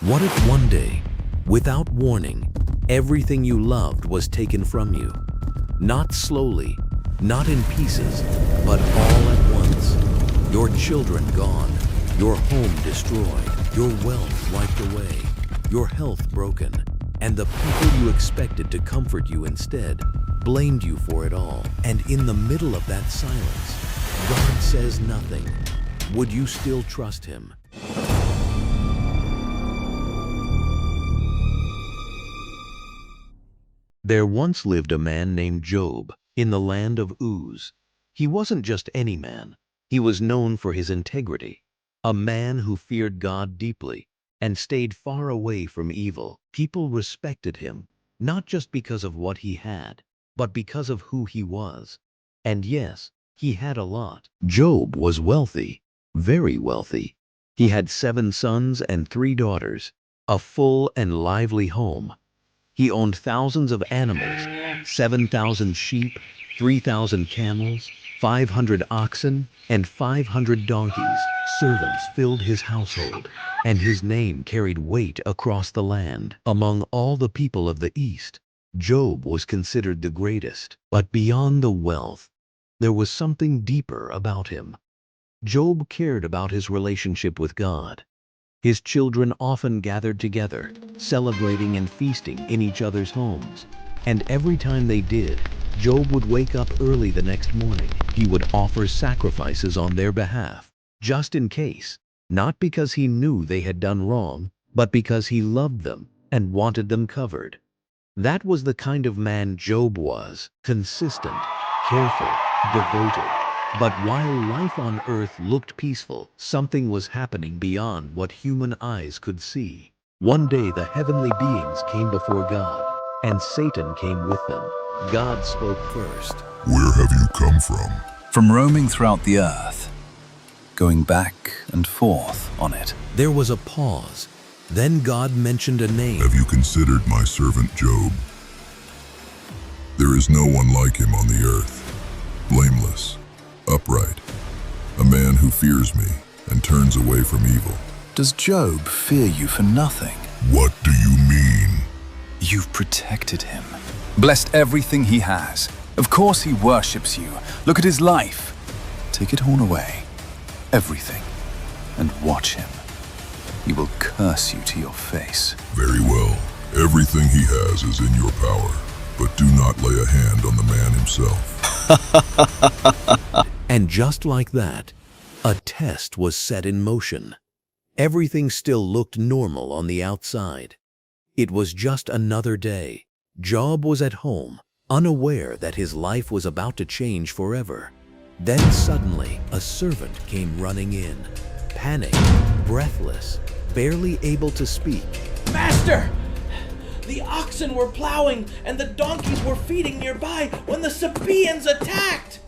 What if one day, without warning, everything you loved was taken from you? Not slowly, not in pieces, but all at once. Your children gone, your home destroyed, your wealth wiped away, your health broken, and the people you expected to comfort you instead blamed you for it all. And in the middle of that silence, God says nothing. Would you still trust him? There once lived a man named Job in the land of Uz. He wasn't just any man. He was known for his integrity, a man who feared God deeply and stayed far away from evil. People respected him, not just because of what he had, but because of who he was. And yes, he had a lot. Job was wealthy, very wealthy. He had 7 sons and 3 daughters, a full and lively home. He owned thousands of animals, 7,000 sheep, 3,000 camels, 500 oxen, and 500 donkeys. Servants filled his household, and his name carried weight across the land. Among all the people of the East, Job was considered the greatest. But beyond the wealth, there was something deeper about him. Job cared about his relationship with God. His children often gathered together, celebrating and feasting in each other's homes. And every time they did, Job would wake up early the next morning. He would offer sacrifices on their behalf, just in case, not because he knew they had done wrong, but because he loved them and wanted them covered. That was the kind of man Job was: consistent, careful, devoted. But while life on earth looked peaceful, something was happening beyond what human eyes could see. One day the heavenly beings came before God, and Satan came with them. God spoke first. Where have you come from? From roaming throughout the earth, going back and forth on it. There was a pause. Then God mentioned a name. Have you considered my servant Job? There is no one like him on the earth, blameless, upright, a man who fears me and turns away from evil. Does Job fear you for nothing? What do you mean? You've protected him, blessed everything he has. Of course he worships you. Look at his life. Take it all away, everything, and watch him. He will curse you to your face. Very well. Everything he has is in your power, but do not lay a hand on the man himself. And just like that, a test was set in motion. Everything still looked normal on the outside. It was just another day. Job was at home, unaware that his life was about to change forever. Then suddenly, a servant came running in, panicked, breathless, barely able to speak. Master! The oxen were plowing and the donkeys were feeding nearby when the Sabaeans attacked!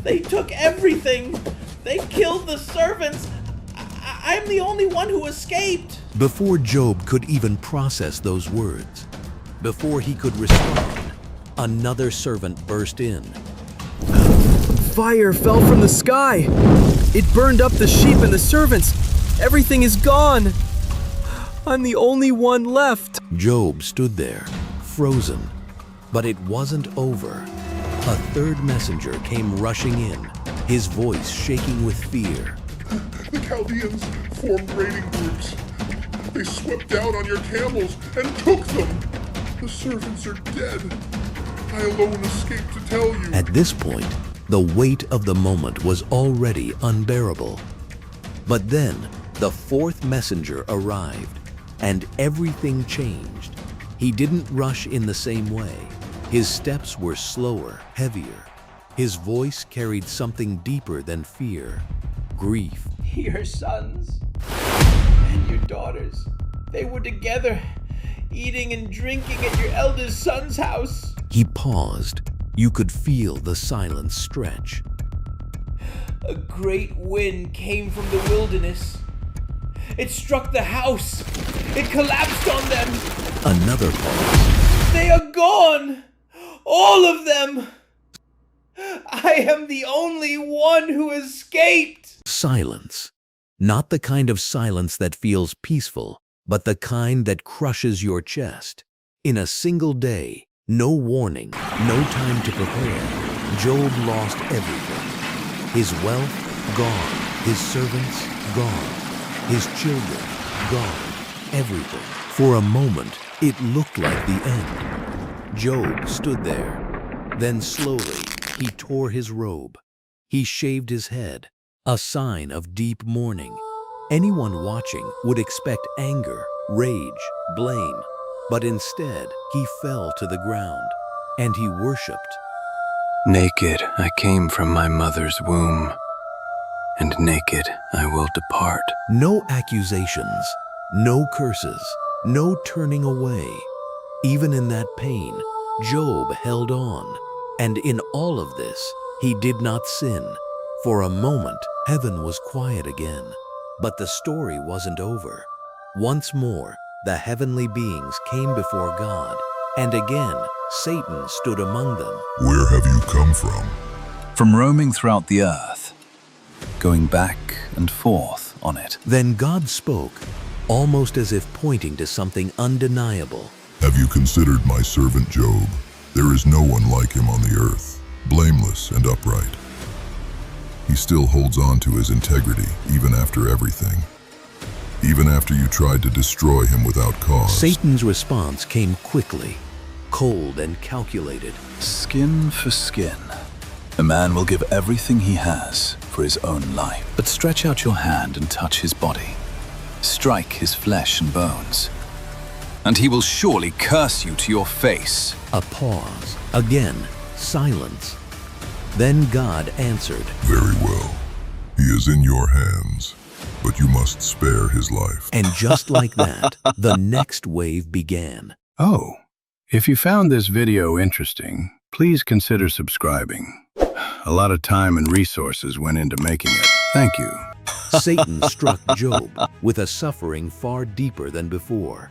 They took everything! They killed the servants! I'm the only one who escaped! Before Job could even process those words, before he could respond, another servant burst in. Fire fell from the sky. It burned up the sheep and the servants. Everything is gone. I'm the only one left. Job stood there, frozen. But it wasn't over. A third messenger came rushing in, his voice shaking with fear. The Chaldeans formed raiding groups. They swept down on your camels and took them. The servants are dead. I alone escaped to tell you. At this point, the weight of the moment was already unbearable. But then, the fourth messenger arrived, and everything changed. He didn't rush in the same way. His steps were slower, heavier. His voice carried something deeper than fear, grief. Your sons and your daughters, they were together, eating and drinking at your eldest son's house. He paused. You could feel the silence stretch. A great wind came from the wilderness. It struck the house. It collapsed on them. Another pause. They are gone! All of them! I am the only one who escaped! Silence. Not the kind of silence that feels peaceful, but the kind that crushes your chest. In a single day, no warning, no time to prepare, Job lost everything. His wealth, gone. His servants, gone. His children, gone. Everything. For a moment, it looked like the end. Job stood there. Then slowly, he tore his robe. He shaved his head, a sign of deep mourning. Anyone watching would expect anger, rage, blame, but instead he fell to the ground, and he worshipped. Naked I came from my mother's womb, and naked I will depart. No accusations, no curses, no turning away. Even in that pain, Job held on, and in all of this, he did not sin. For a moment, heaven was quiet again. But the story wasn't over. Once more, the heavenly beings came before God, and again, Satan stood among them. Where have you come from? From roaming throughout the earth, going back and forth on it. Then God spoke, almost as if pointing to something undeniable. Have you considered my servant Job? There is no one like him on the earth, blameless and upright. He still holds on to his integrity, even after everything. Even after you tried to destroy him without cause. Satan's response came quickly, cold and calculated. Skin for skin. A man will give everything he has for his own life. But stretch out your hand and touch his body. Strike his flesh and bones. And he will surely curse you to your face. A pause. Again, silence. Then God answered, Very well. He is in your hands, but you must spare his life. And just like that, the next wave began. Oh, if you found this video interesting, please consider subscribing. A lot of time and resources went into making it. Thank you. Satan struck Job with a suffering far deeper than before.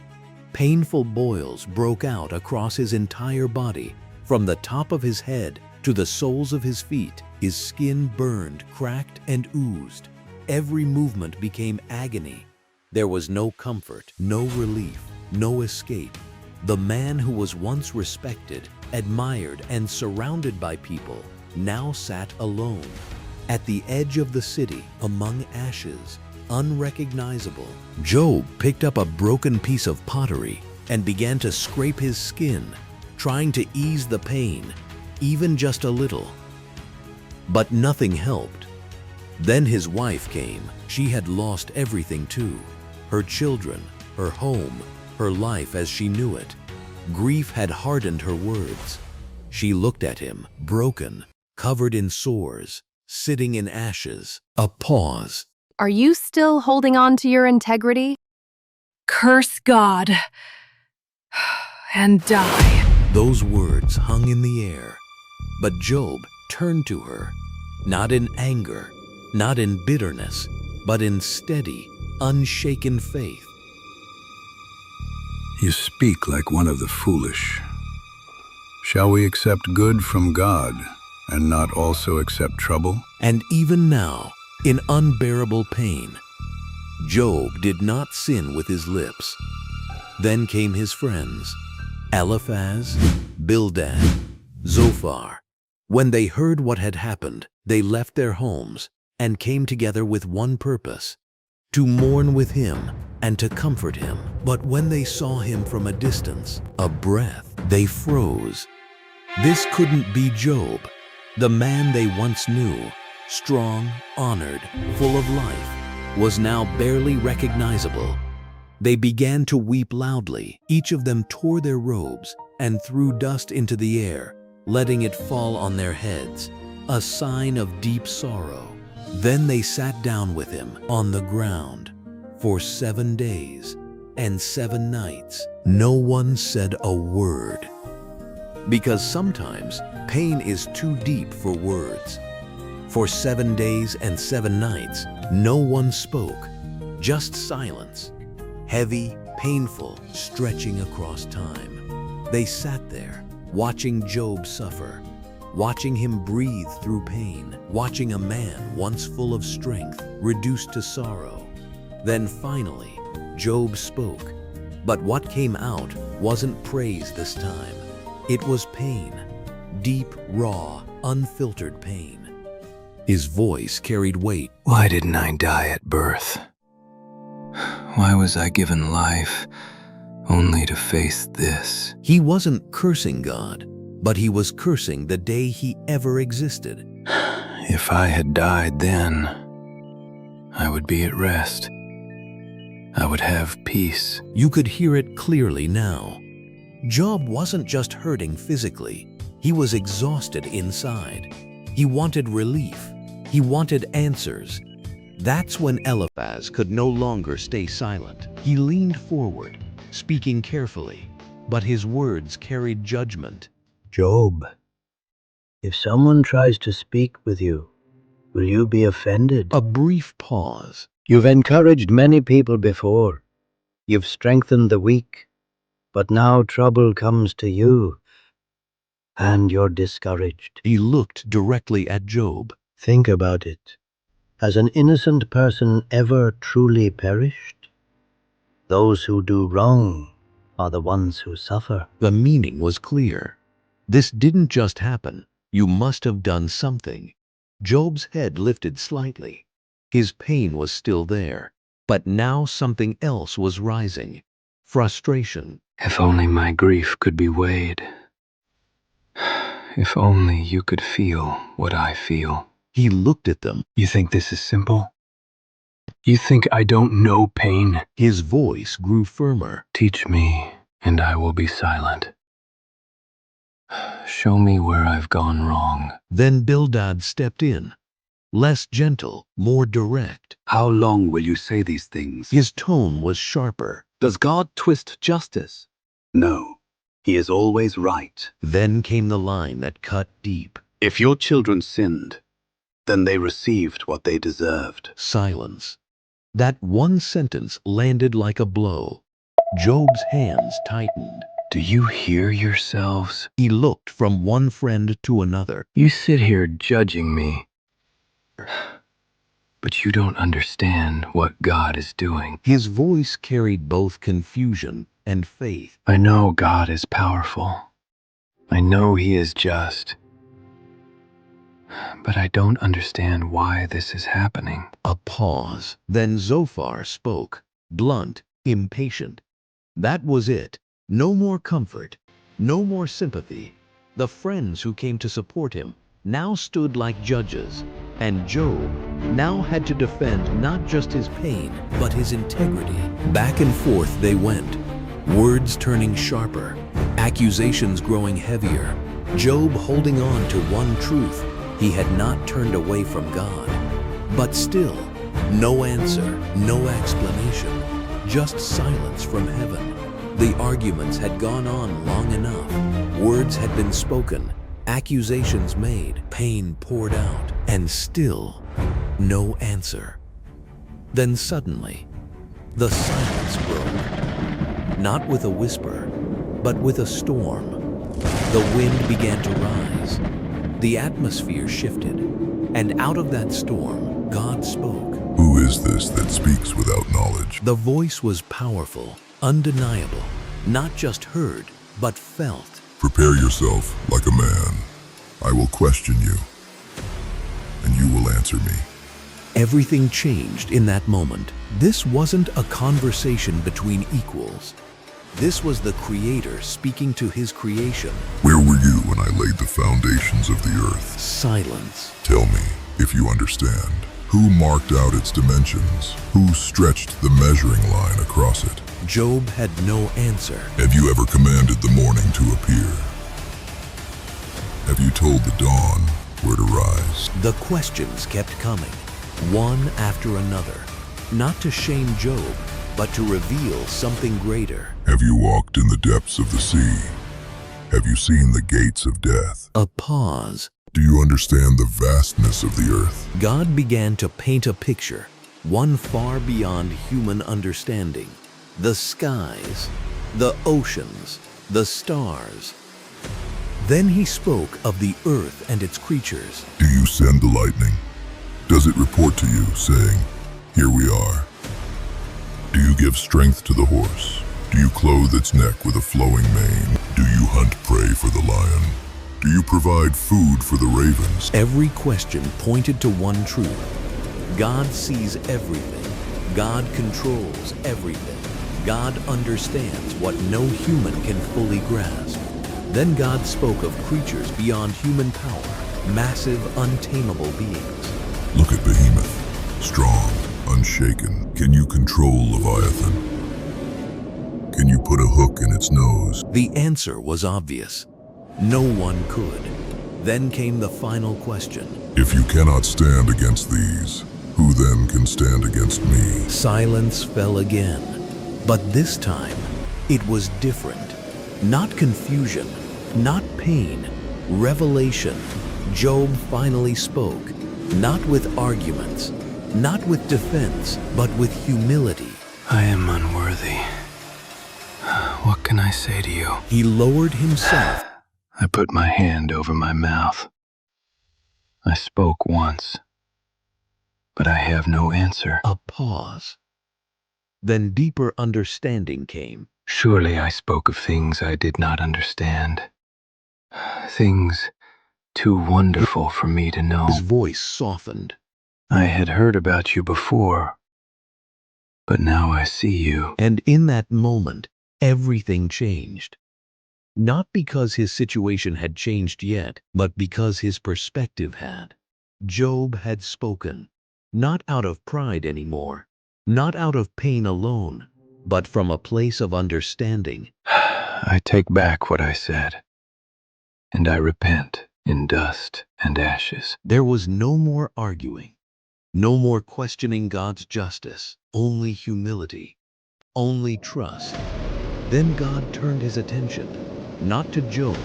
Painful boils broke out across his entire body, from the top of his head to the soles of his feet. His skin burned, cracked, and oozed. Every movement became agony. There was no comfort, no relief, no escape. The man who was once respected, admired, and surrounded by people now sat alone, at the edge of the city, among ashes, unrecognizable. Job picked up a broken piece of pottery and began to scrape his skin, trying to ease the pain, even just a little. But nothing helped. Then his wife came. She had lost everything too. Her children, her home, her life as she knew it. Grief had hardened her words. She looked at him, broken, covered in sores, sitting in ashes. A pause. Are you still holding on to your integrity? Curse God and die. Those words hung in the air. But Job turned to her, not in anger, not in bitterness, but in steady, unshaken faith. You speak like one of the foolish. Shall we accept good from God and not also accept trouble? And even now, in unbearable pain, Job did not sin with his lips. Then came his friends, Eliphaz, Bildad, Zophar. When they heard what had happened, they left their homes and came together with one purpose, to mourn with him and to comfort him. But when they saw him from a distance, a breath, they froze. This couldn't be Job, the man they once knew, strong, honored, full of life, was now barely recognizable. They began to weep loudly. Each of them tore their robes and threw dust into the air, letting it fall on their heads, a sign of deep sorrow. Then they sat down with him on the ground for 7 days and 7 nights. No one said a word. Because sometimes pain is too deep for words. For 7 days and 7 nights, no one spoke, just silence, heavy, painful, stretching across time. They sat there, watching Job suffer, watching him breathe through pain, watching a man once full of strength reduced to sorrow. Then finally, Job spoke. But what came out wasn't praise this time. It was pain. Deep, raw, unfiltered pain. His voice carried weight. Why didn't I die at birth? Why was I given life only to face this? He wasn't cursing God, but he was cursing the day he ever existed. If I had died then, I would be at rest. I would have peace. You could hear it clearly now. Job wasn't just hurting physically. He was exhausted inside. He wanted relief. He wanted answers. That's when Eliphaz could no longer stay silent. He leaned forward, speaking carefully, but his words carried judgment. Job, if someone tries to speak with you, will you be offended? A brief pause. You've encouraged many people before. You've strengthened the weak. But now trouble comes to you, and you're discouraged. He looked directly at Job. Think about it. Has an innocent person ever truly perished? Those who do wrong are the ones who suffer. The meaning was clear. This didn't just happen. You must have done something. Job's head lifted slightly. His pain was still there, but now something else was rising. Frustration. If only my grief could be weighed. If only you could feel what I feel. He looked at them. You think this is simple? You think I don't know pain? His voice grew firmer. Teach me, and I will be silent. Show me where I've gone wrong. Then Bildad stepped in. Less gentle, more direct. How long will you say these things? His tone was sharper. Does God twist justice? No, he is always right. Then came the line that cut deep. If your children sinned, then they received what they deserved. Silence. That one sentence landed like a blow. Job's hands tightened. Do you hear yourselves? He looked from one friend to another. You sit here judging me, but you don't understand what God is doing. His voice carried both confusion and faith. I know God is powerful. I know he is just. But I don't understand why this is happening. A pause. Then Zophar spoke, blunt, impatient. That was it. No more comfort. No more sympathy. The friends who came to support him now stood like judges, and Job now had to defend not just his pain, but his integrity. Back and forth they went, words turning sharper, accusations growing heavier, Job holding on to one truth: he had not turned away from God. But still, no answer, no explanation, just silence from heaven. The arguments had gone on long enough. Words had been spoken, accusations made, pain poured out, and still no answer. Then suddenly, the silence broke. Not with a whisper, but with a storm. The wind began to rise. The atmosphere shifted, and out of that storm, God spoke. Who is this that speaks without knowledge? The voice was powerful, undeniable, not just heard, but felt. Prepare yourself like a man. I will question you, and you will answer me. Everything changed in that moment. This wasn't a conversation between equals. This was the Creator speaking to his creation. Where were you when I laid the foundations of the earth? Silence. Tell me, if you understand, who marked out its dimensions? Who stretched the measuring line across it? Job had no answer. Have you ever commanded the morning to appear? Have you told the dawn where to rise? The questions kept coming, one after another, not to shame Job, but to reveal something greater. Have you walked in the depths of the sea? Have you seen the gates of death? A pause. Do you understand the vastness of the earth? God began to paint a picture, one far beyond human understanding. The skies, the oceans, the stars. Then he spoke of the earth and its creatures. Do you send the lightning? Does it report to you, saying, "Here we are"? Do you give strength to the horse? Do you clothe its neck with a flowing mane? Do you hunt prey for the lion? Do you provide food for the ravens? Every question pointed to one truth. God sees everything. God controls everything. God understands what no human can fully grasp. Then God spoke of creatures beyond human power, massive, untamable beings. Look at Behemoth, strong, unshaken. Can you control Leviathan? Can you put a hook in its nose? The answer was obvious. No one could. Then came the final question. If you cannot stand against these, who then can stand against me? Silence fell again. But this time, it was different. Not confusion, not pain, revelation. Job finally spoke, not with arguments, not with defense, but with humility. I am unworthy. What can I say to you? He lowered himself. I put my hand over my mouth. I spoke once, but I have no answer. A pause. Then deeper understanding came. Surely I spoke of things I did not understand. Things too wonderful for me to know. His voice softened. I had heard about you before, but now I see you. And in that moment, everything changed. Not because his situation had changed yet, but because his perspective had. Job had spoken, not out of pride anymore, not out of pain alone, but from a place of understanding. I take back what I said, and I repent in dust and ashes. There was no more arguing, no more questioning God's justice, only humility, only trust. Then God turned his attention, not to Job,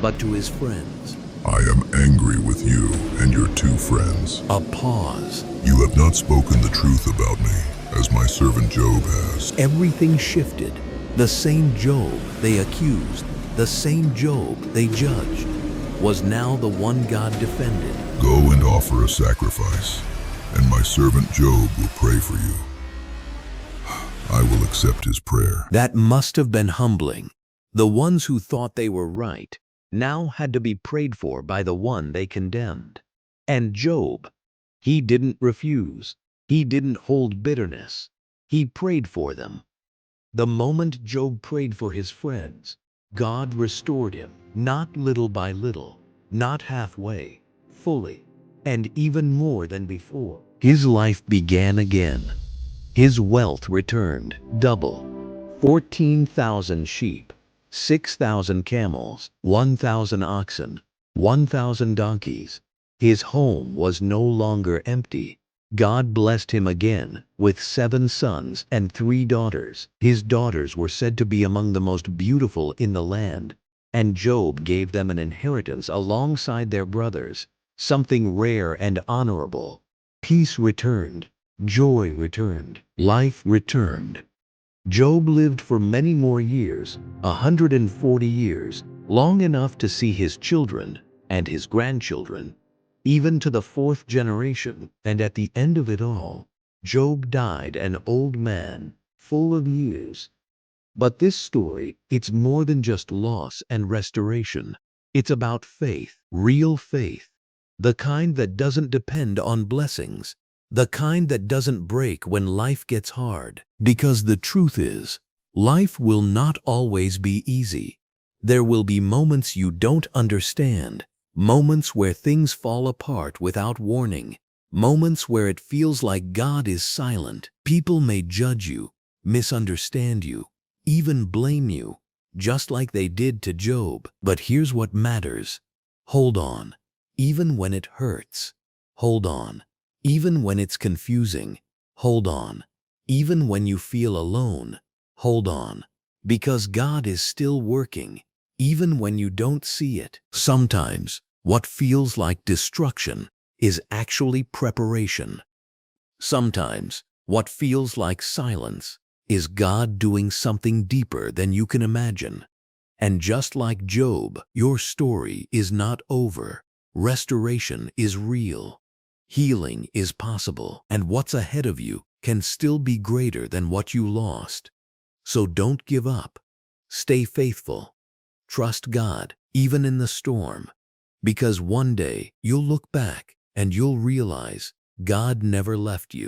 but to his friends. I am angry with you and your two friends. A pause. You have not spoken the truth about me, as my servant Job has. Everything shifted. The same Job they accused, the same Job they judged, was now the one God defended. Go and offer a sacrifice, and my servant Job will pray for you. I will accept his prayer. That must have been humbling. The ones who thought they were right now had to be prayed for by the one they condemned. And Job, he didn't refuse. He didn't hold bitterness. He prayed for them. The moment Job prayed for his friends, God restored him, not little by little, not halfway, fully, and even more than before. His life began again. His wealth returned, double. 14,000 sheep, 6,000 camels, 1,000 oxen, 1,000 donkeys. His home was no longer empty. God blessed him again with 7 sons and 3 daughters. His daughters were said to be among the most beautiful in the land, and Job gave them an inheritance alongside their brothers, something rare and honorable. Peace returned, joy returned, life returned. Job lived for many more years, 140 years, long enough to see his children and his grandchildren, even to the 4th generation. And at the end of it all, Job died an old man, full of years. But this story, it's more than just loss and restoration. It's about faith, real faith, the kind that doesn't depend on blessings, the kind that doesn't break when life gets hard. Because the truth is, life will not always be easy. There will be moments you don't understand, moments where things fall apart without warning, moments where it feels like God is silent. People may judge you, misunderstand you, even blame you, just like they did to Job. But here's what matters. Hold on, even when it hurts. Hold on, even when it's confusing. Hold on, even when you feel alone. Hold on, because God is still working, even when you don't see it. Sometimes, what feels like destruction is actually preparation. Sometimes, what feels like silence is God doing something deeper than you can imagine. And just like Job, your story is not over. Restoration is real. Healing is possible. And what's ahead of you can still be greater than what you lost. So don't give up. Stay faithful. Trust God, even in the storm, because one day you'll look back and you'll realize God never left you.